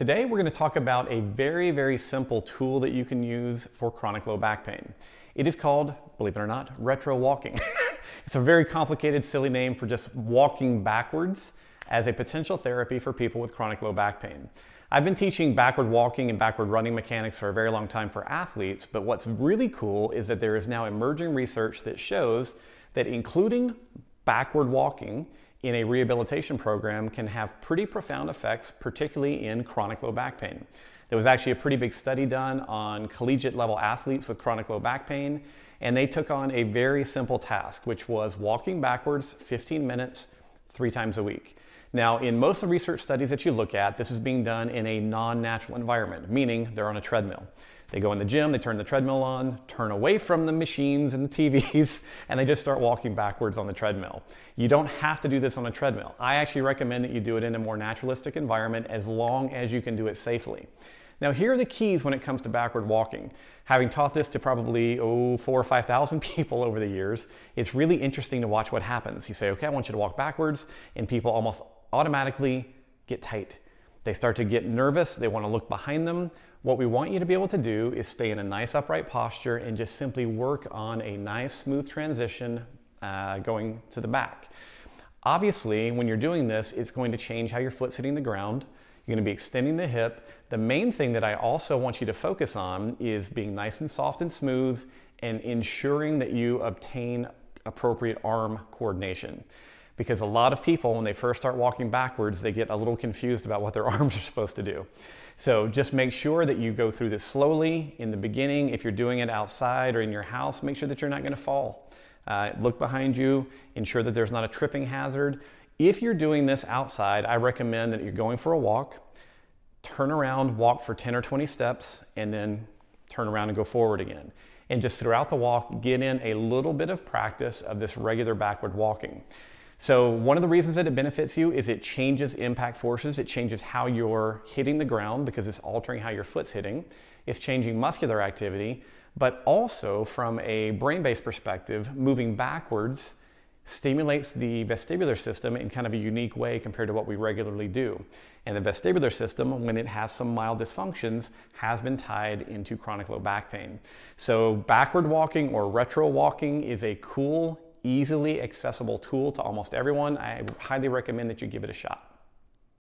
Today we're going to talk about a very simple tool that you can use for chronic low back pain. It is called, believe it or not, retro walking. It's a very complicated, silly name for just walking backwards as a potential therapy for people with chronic low back pain. I've been teaching backward walking and backward running mechanics for a very long time for athletes, but what's really cool is that there is now emerging research that shows that including backward walking in a rehabilitation program can have pretty profound effects, particularly in chronic low back pain. There was actually a pretty big study done on collegiate level athletes with chronic low back pain, and they took on a very simple task, which was walking backwards 15 minutes 3 times a week. Now, in most of the research studies that you look at, this is being done in a non-natural environment, meaning they're on a treadmill. They go in the gym, they turn the treadmill on, turn away from the machines and the TVs, and they just start walking backwards on the treadmill. You don't have to do this on a treadmill. I actually recommend that you do it in a more naturalistic environment as long as you can do it safely. Now, here are the keys when it comes to backward walking. Having taught this to probably 4,000 or 5,000 people over the years, it's really interesting to watch what happens. You say, okay, I want you to walk backwards, and people almost automatically get tight. They start to get nervous, they want to look behind them. What we want you to be able to do is stay in a nice upright posture and just simply work on a nice smooth transition going to the back. Obviously, when you're doing this, it's going to change how your foot's hitting the ground. You're going to be extending the hip. The main thing that I also want you to focus on is being nice and soft and smooth and ensuring that you obtain appropriate arm coordination. Because a lot of people, when they first start walking backwards, they get a little confused about what their arms are supposed to do. So just make sure that you go through this slowly in the beginning. If you're doing it outside or in your house, make sure that you're not going to fall. Look behind you, ensure that there's not a tripping hazard. If you're doing this outside, I recommend that you're going for a walk, turn around, walk for 10 or 20 steps, and then turn around and go forward again. And just throughout the walk, get in a little bit of practice of this regular backward walking. So one of the reasons that it benefits you is it changes impact forces. It changes how you're hitting the ground because it's altering how your foot's hitting. It's changing muscular activity, but also from a brain-based perspective, moving backwards stimulates the vestibular system in kind of a unique way compared to what we regularly do. And the vestibular system, when it has some mild dysfunctions, has been tied into chronic low back pain. So backward walking or retro walking is a cool, easily accessible tool to almost everyone. I highly recommend that you give it a shot.